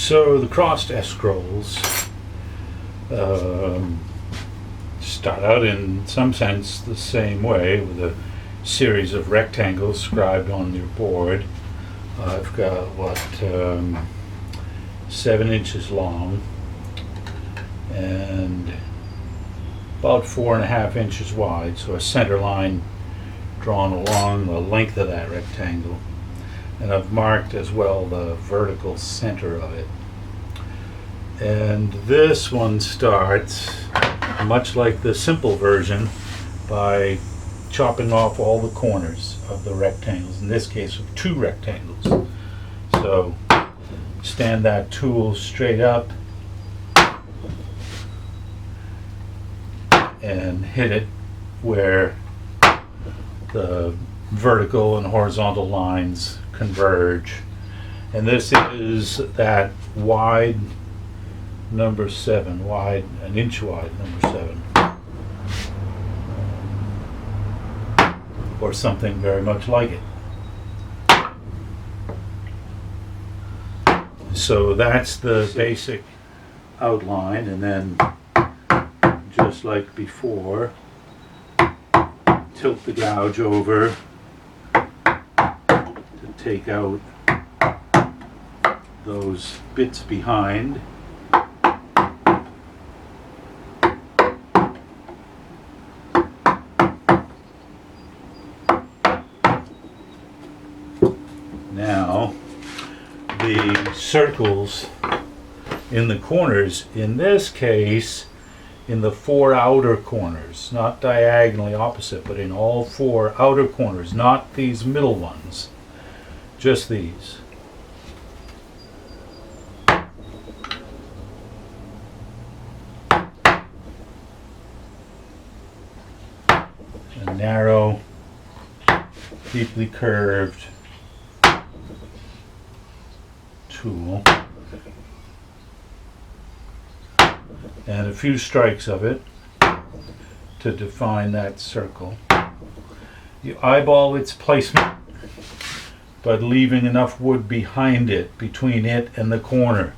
So the crossed S scrolls start out in some sense the same way, with a series of rectangles scribed on your board. I've got 7 inches long and about 4.5 inches wide, so a center line drawn along the length of that rectangle. And I've marked as well the vertical center of it. And this one starts, much like the simple version, by chopping off all the corners of the rectangles, in this case of 2 rectangles. So stand that tool straight up and hit it where the vertical and horizontal lines converge. And this is that wide number 7, wide, an inch wide number 7. Or something very much like it. So that's the basic outline, and then just like before, tilt the gouge over to take out those bits behind. Now, the circles in the corners, in this case, in the 4 outer corners, not diagonally opposite, but in all 4 outer corners, not these middle ones, just these. A narrow, deeply curved tool, and a few strikes of it to define that circle. You eyeball its placement, but leaving enough wood behind it, between it and the corner.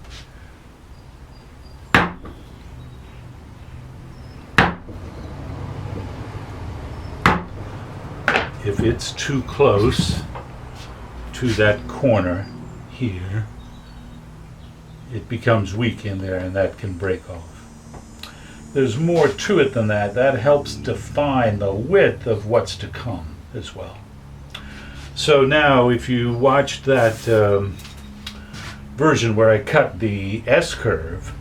If it's too close to that corner here, it becomes weak in there, and that can break off. There's more to it than that. That helps define the width of what's to come as well. So now if you watched that version where I cut the S curve,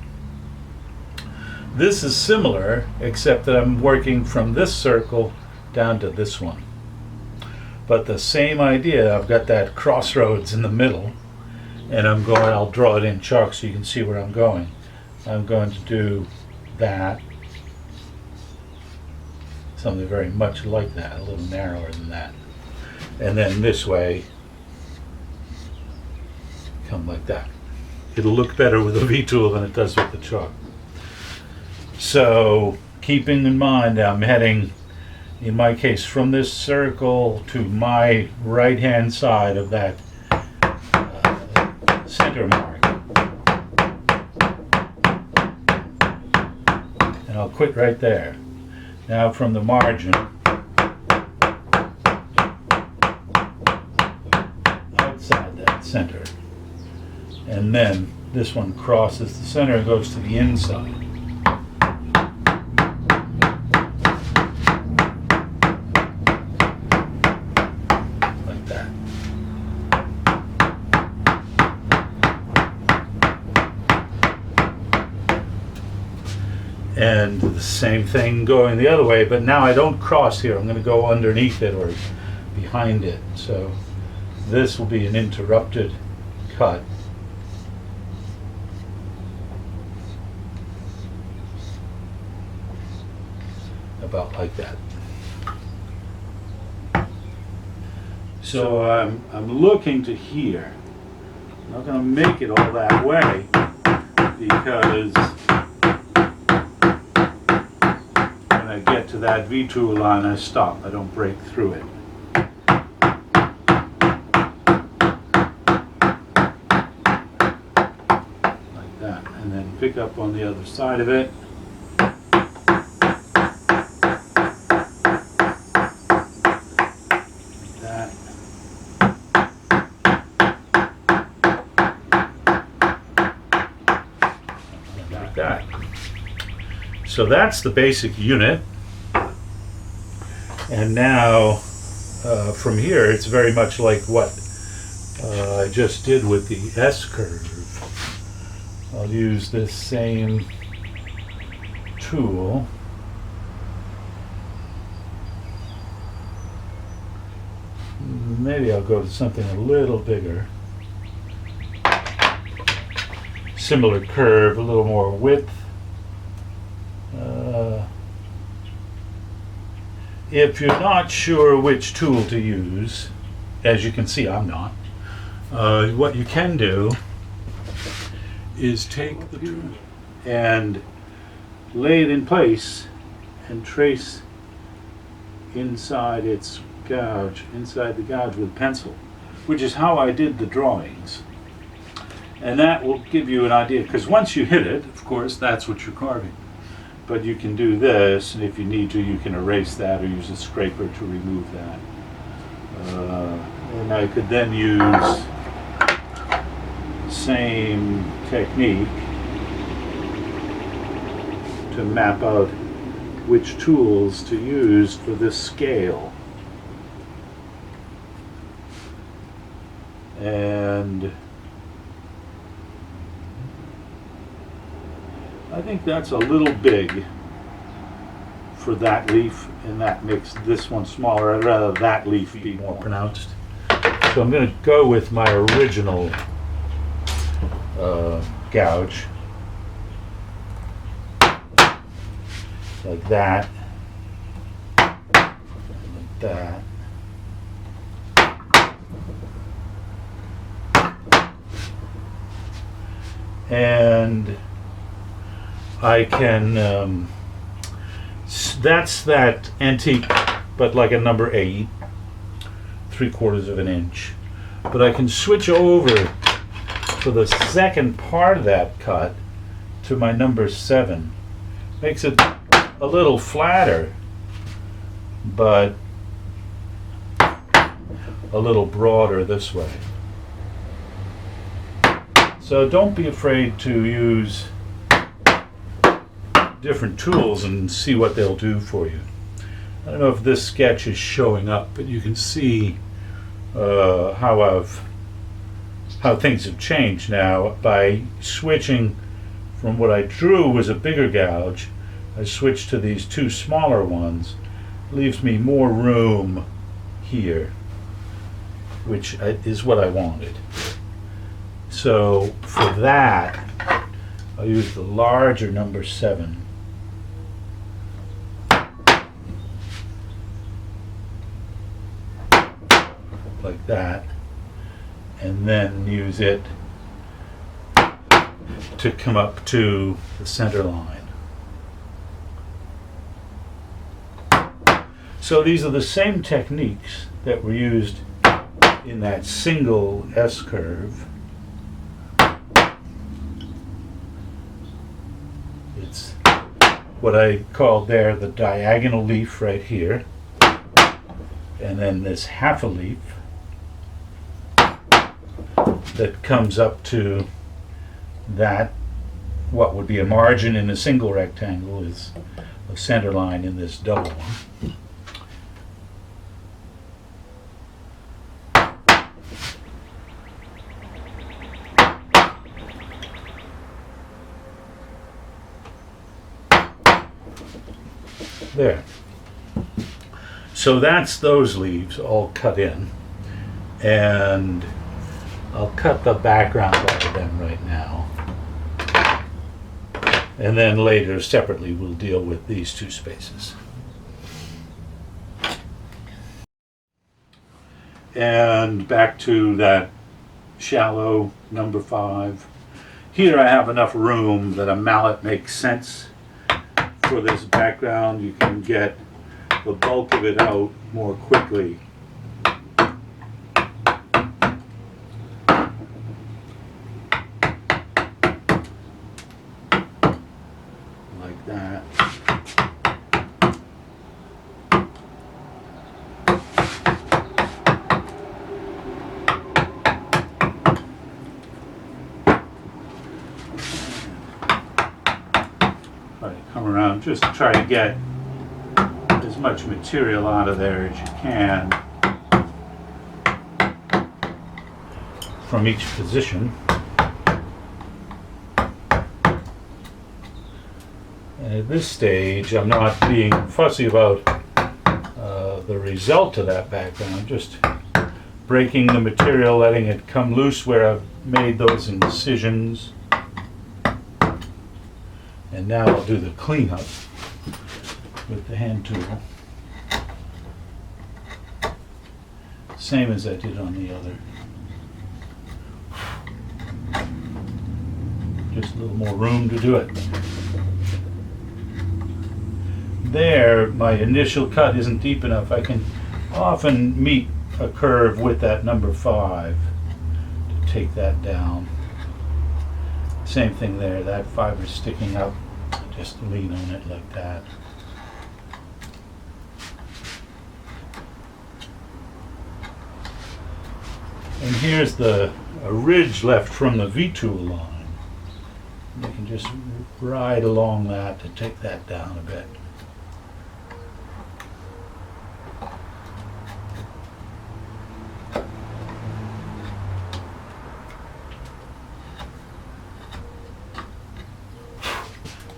this is similar, except that I'm working from this circle down to this one. But the same idea, I've got that crossroads in the middle, and I'll draw it in chalk so you can see where I'm going. I'm going to do that, something very much like that, a little narrower than that. And then this way, come like that. It'll look better with a V-tool than it does with the chalk. So, keeping in mind I'm heading, in my case, from this circle to my right-hand side of that center mark. And I'll quit right there. Now from the margin, outside that center. And then this one crosses the center and goes to the inside. Like that. And the same thing going the other way, but now I don't cross here. I'm going to go underneath it or behind it. So this will be an interrupted cut. About like that. So I'm looking to here. I'm not going to make it all that way because when I get to that V-tool line, I stop. I don't break through it. and pick up on the other side of it. Like that. So that's the basic unit. And now from here it's very much like what I just did with the S-curve. I'll use this same tool. Maybe I'll go to something a little bigger. Similar curve, a little more width. If you're not sure which tool to use, as you can see I'm not, what you can do is take the tool and lay it in place and trace inside its gouge, inside the gouge with pencil, which is how I did the drawings. And that will give you an idea, because once you hit it, of course, that's what you're carving. But you can do this, and if you need to, you can erase that or use a scraper to remove that. And I could then use same technique to map out which tools to use for this scale. And I think that's a little big for that leaf, and that makes this one smaller. I'd rather that leaf be more pronounced. So I'm going to go with my original gouge, like that, like that. And I can, that's that antique, but like a number 8, 3/4 of an inch. But I can switch over for the second part of that cut to my number 7. Makes it a little flatter, but a little broader this way. So don't be afraid to use different tools and see what they'll do for you. I don't know if this sketch is showing up, but you can see how things have changed now by switching from what I drew was a bigger gouge. I switched to these 2 smaller ones. Leaves me more room here, which is what I wanted. So for that, I'll use the larger number 7. Like that, and then use it to come up to the center line. So these are the same techniques that were used in that single S-curve. It's what I called there the diagonal leaf right here, and then this half a leaf that comes up to that, what would be a margin in a single rectangle is a center line in this double one. There. So that's those leaves all cut in, and I'll cut the background out of them right now. And then later, separately, we'll deal with these 2 spaces. And back to that shallow number 5. Here I have enough room that a mallet makes sense for this background. You can get the bulk of it out more quickly. like that. Come around, just try to get as much material out of there as you can from each position. And at this stage, I'm not being fussy about the result of that background. I'm just breaking the material, letting it come loose where I've made those incisions. And now I'll do the cleanup with the hand tool. Same as I did on the other. Just a little more room to do it. There, my initial cut isn't deep enough. I can often meet a curve with that number 5 to take that down. Same thing there, that fiber sticking up, just lean on it like that. And here's a ridge left from the V-tool line. You can just ride along that to take that down a bit.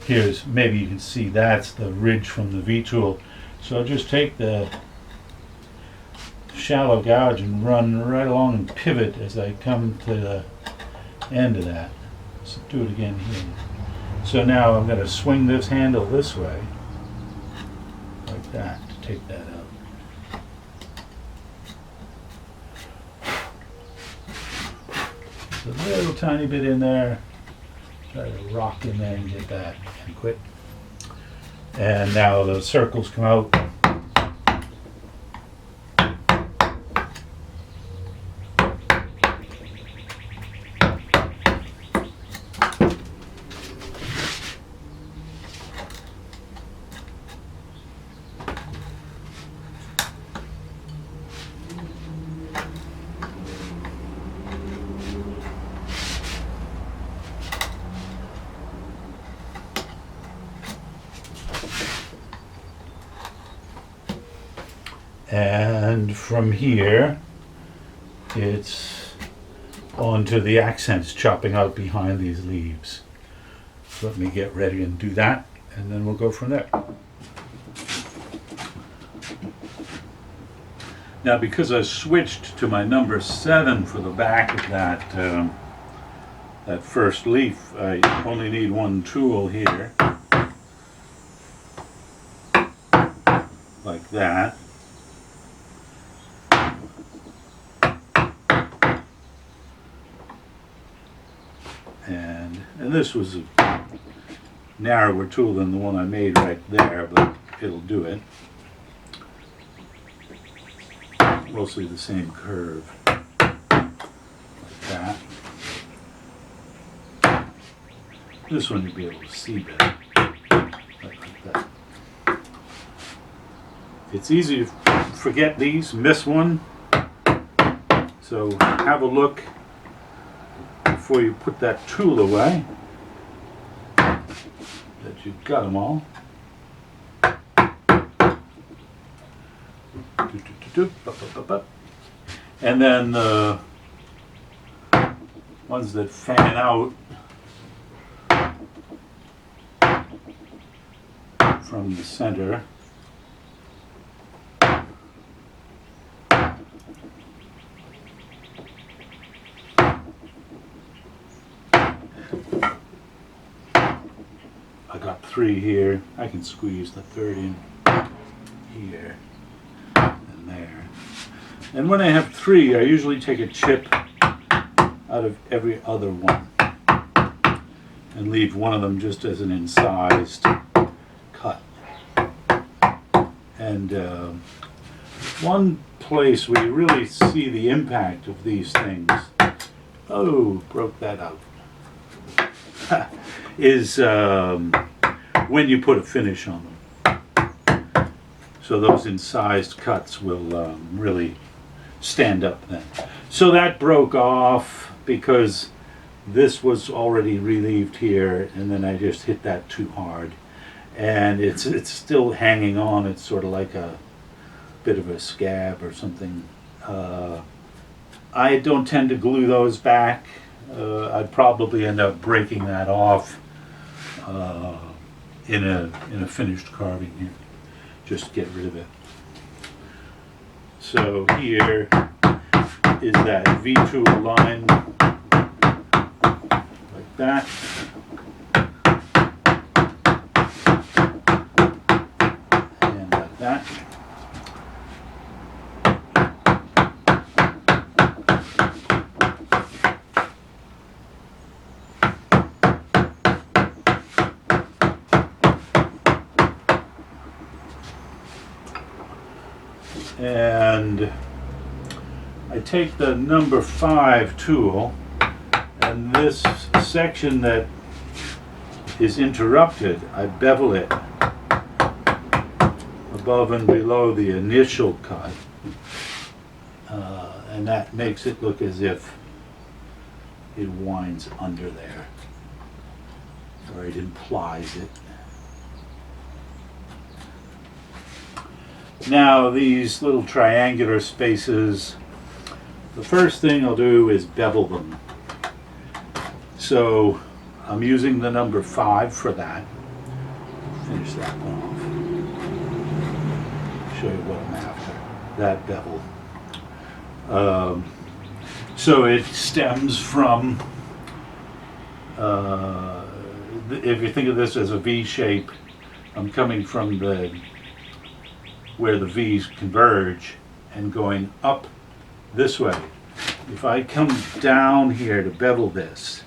Here's, maybe you can see that's the ridge from the V-tool. So I'll just take the shallow gouge and run right along and pivot as I come to the end of that. So do it again here. So now I'm going to swing this handle this way, like that, to take that out. Just a little tiny bit in there. Try to rock in there and get that and quit. And now the circles come out. And from here, it's onto the accents chopping out behind these leaves. So let me get ready and do that, and then we'll go from there. Now, because I switched to my number 7 for the back of that first leaf, I only need one tool here, like that. And this was a narrower tool than the one I made right there, but it'll do it. Mostly the same curve, like that. This one you'll be able to see better, like that. It's easy to forget these, miss one, so have a look before you put that tool away, that you've got them all. And then the ones that fan out from the center, I got 3 here. I can squeeze the 3rd in here and there. And when I have 3, I usually take a chip out of every other one and leave one of them just as an incised cut. And one place where you really see the impact of these things, oh, broke that out, is when you put a finish on them. So those incised cuts will really stand up then. So that broke off because this was already relieved here, and then I just hit that too hard. And it's still hanging on. It's sort of like a bit of a scab or something. I don't tend to glue those back. I'd probably end up breaking that off in a finished carving here. Just get rid of it. So here is that V-tool line, like that. And like that. And I take the number 5 tool, and this section that is interrupted, I bevel it above and below the initial cut, and that makes it look as if it winds under there, or it implies it. Now these little triangular spaces, the first thing I'll do is bevel them. So I'm using the number 5 for that. Finish that one off. Show you what I'm after. That bevel. So it stems from, if you think of this as a V shape, I'm coming from where the V's converge and going up this way. If I come down here to bevel this,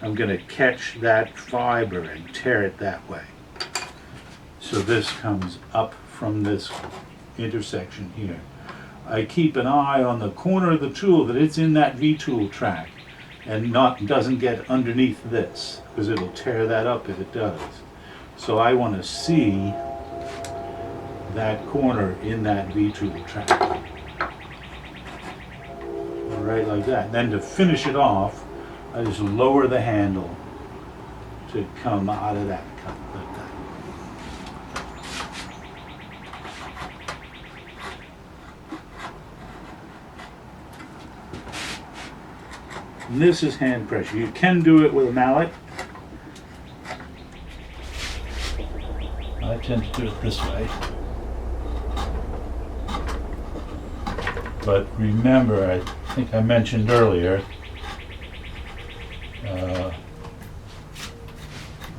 I'm going to catch that fiber and tear it that way. So this comes up from this intersection here. I keep an eye on the corner of the tool that it's in that V-tool track and doesn't get underneath this, because it'll tear that up if it does. So I want to see that corner in that V-tool track. Right like that. And then to finish it off, I just lower the handle to come out of that cut like that. And this is hand pressure. You can do it with a mallet. I tend to do it this way. But remember, I think I mentioned earlier,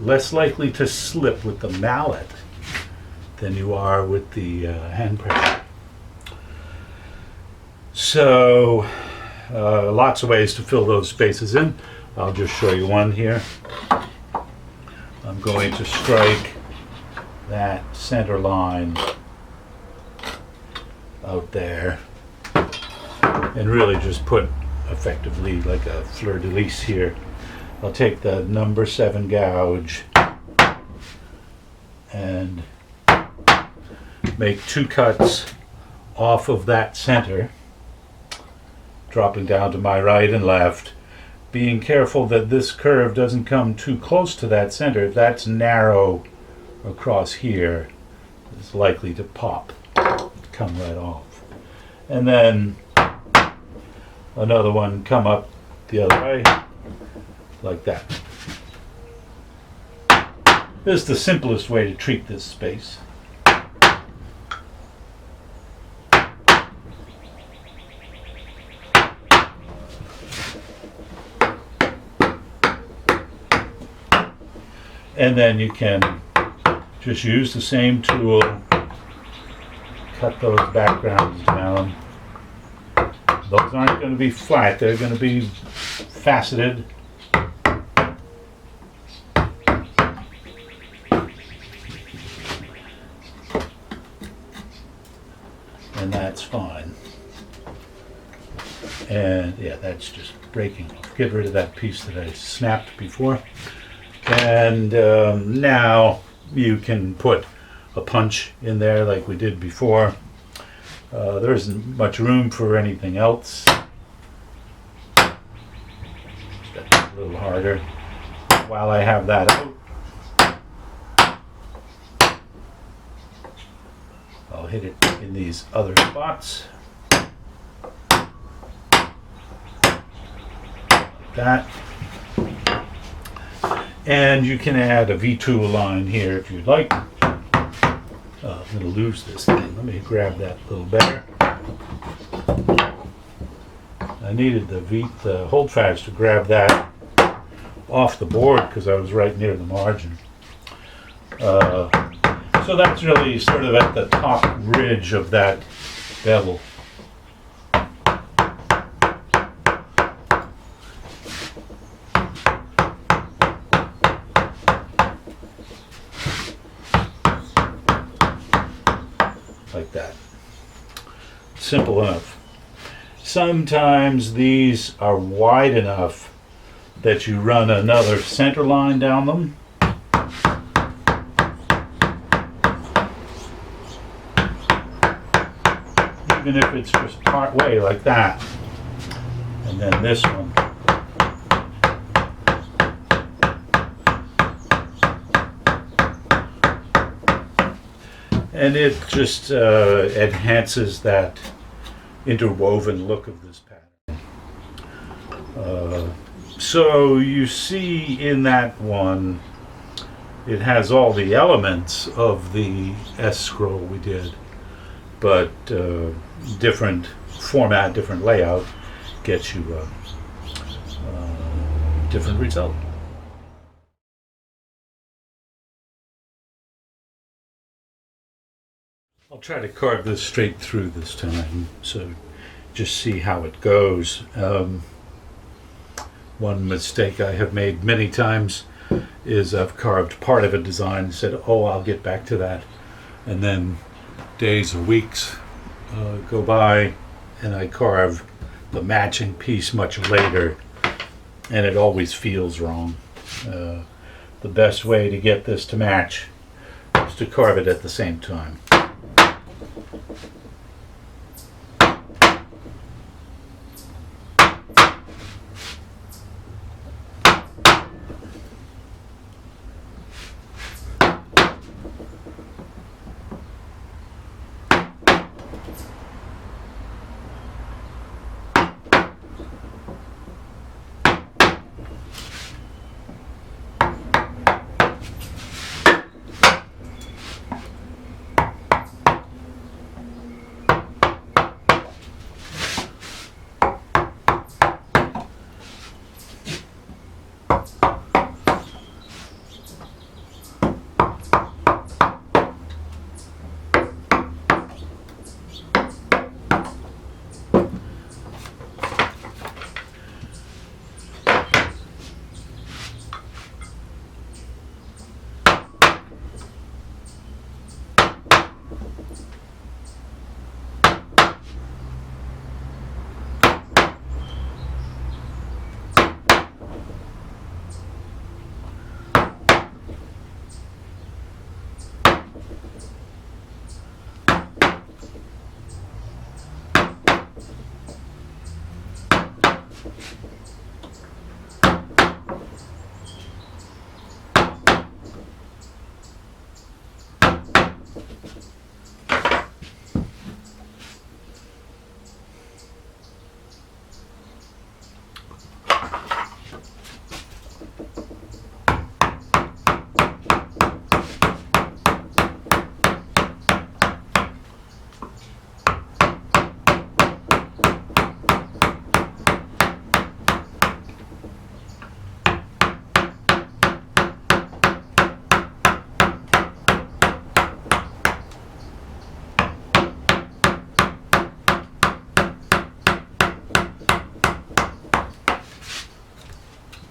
less likely to slip with the mallet than you are with the hand pressure. So, lots of ways to fill those spaces in. I'll just show you one here. I'm going to strike that center line out there and really just put effectively like a fleur-de-lis here. I'll take the number 7 gouge and make 2 cuts off of that center, dropping down to my right and left, being careful that this curve doesn't come too close to that center. If that's narrow across here, it's likely to pop, come right off. And then another one come up the other way, like that. This is the simplest way to treat this space. And then you can just use the same tool, cut those backgrounds down. Those aren't going to be flat, they're going to be faceted. And that's fine. And yeah, that's just breaking off. Get rid of that piece that I snapped before. And now you can put a punch in there like we did before. There isn't much room for anything else. That's a little harder. While I have that out, I'll hit it in these other spots. Like that. And you can add a V-tool line here if you'd like. I'm going to lose this thing. Let me grab that a little better. I needed the holdfast to grab that off the board because I was right near the margin. So that's really sort of at the top ridge of that bevel. Like that. Simple enough. Sometimes these are wide enough that you run another center line down them. Even if it's just part way like that. And then this one. And it just enhances that interwoven look of this pattern. So you see in that one, it has all the elements of the S scroll we did, but different format, different layout gets you a different result. I'll try to carve this straight through this time, so just see how it goes. One mistake I have made many times is I've carved part of a design and said, oh, I'll get back to that. And then days or weeks go by and I carve the matching piece much later, and it always feels wrong. The best way to get this to match is to carve it at the same time.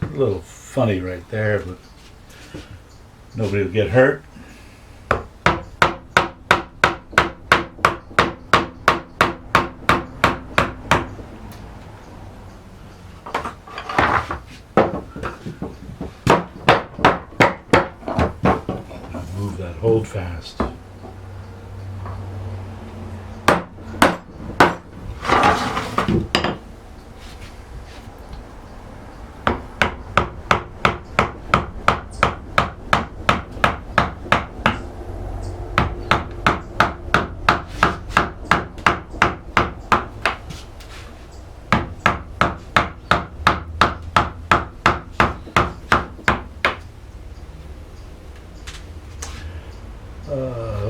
A little funny right there, but nobody will get hurt. Move remove that hold fast.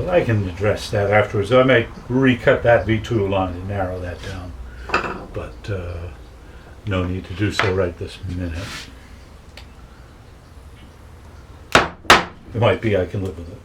I can address that afterwards. I may recut that V2 line and narrow that down, but no need to do so right this minute. It might be I can live with it.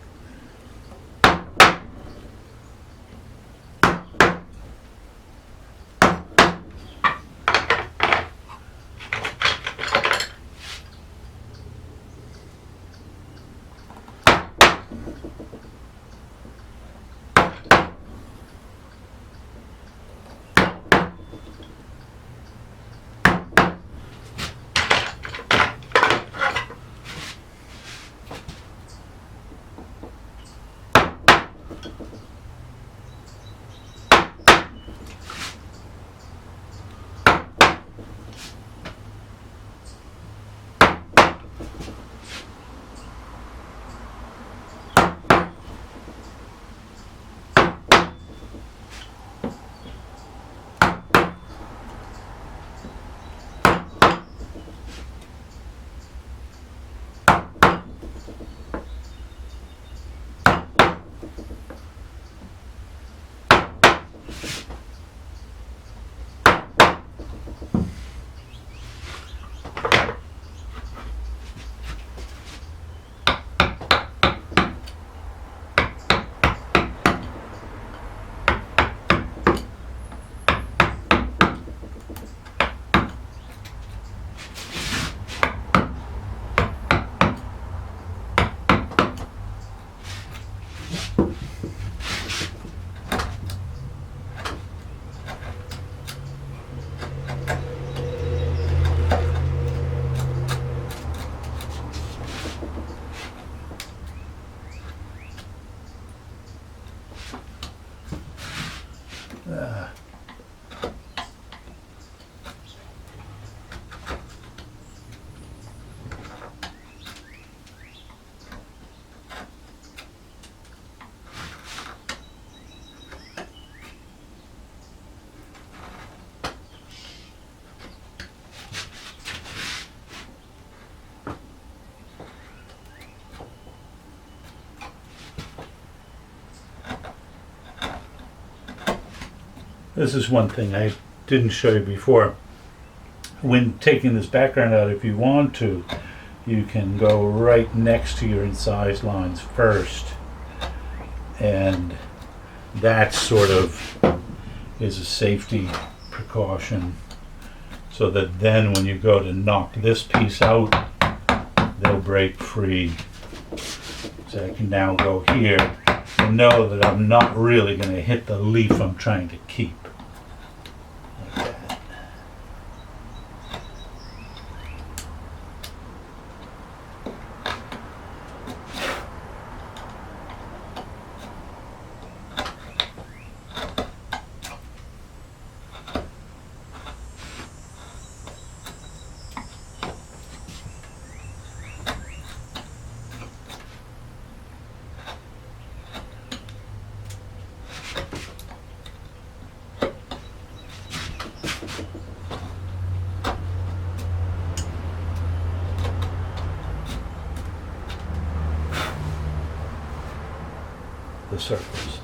This is one thing I didn't show you before. When taking this background out, if you want to, you can go right next to your incised lines first. And that sort of is a safety precaution, so that then when you go to knock this piece out, they'll break free. So I can now go here and know that I'm not really going to hit the leaf I'm trying to keep. Like that. The circles.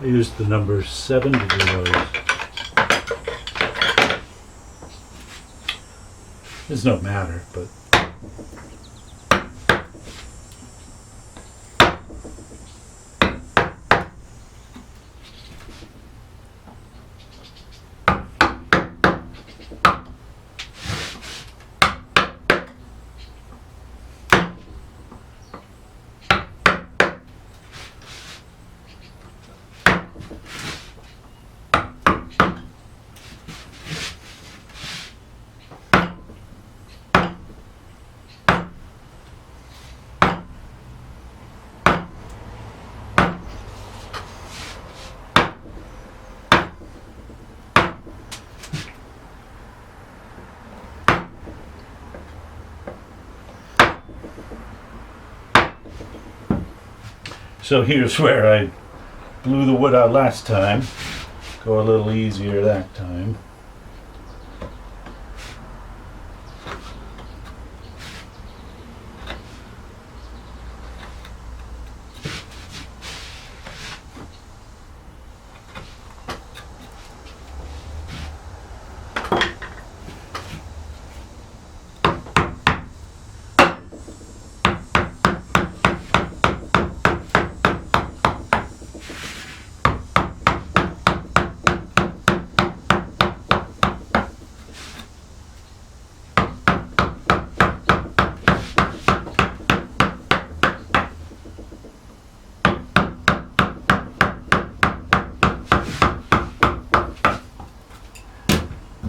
I used the number 7 to do those. There's no matter, but so here's where I blew the wood out last time. Go a little easier that time.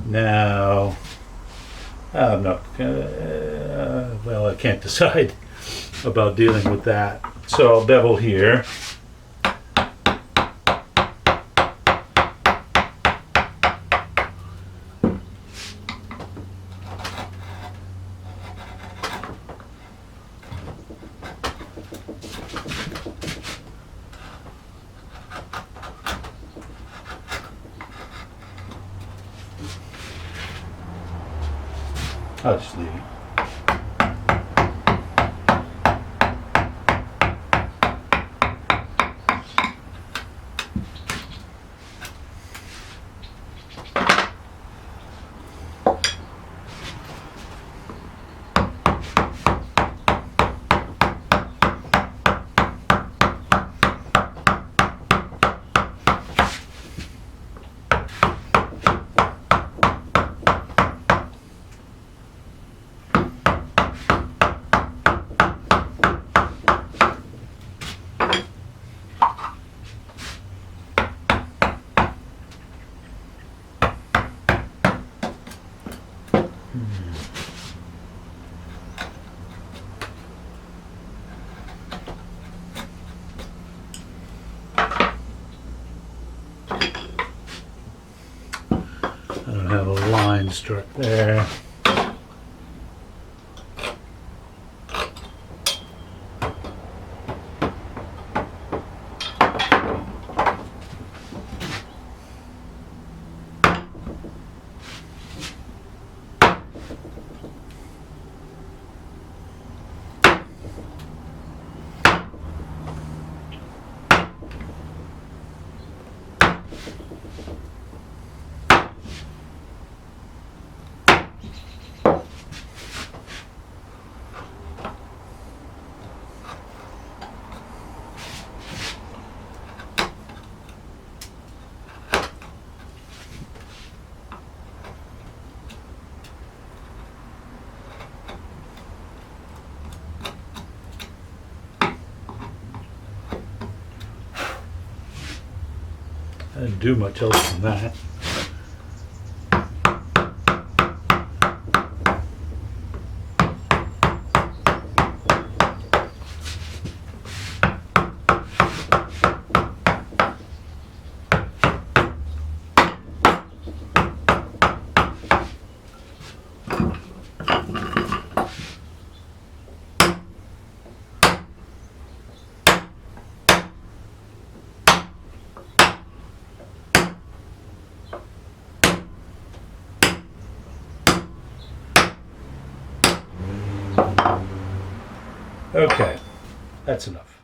Now, I'm not, well, I can't decide about dealing with that. So I'll bevel here. I'll just leave it. I don't have a line struck there. I didn't do much else than that. Okay, that's enough.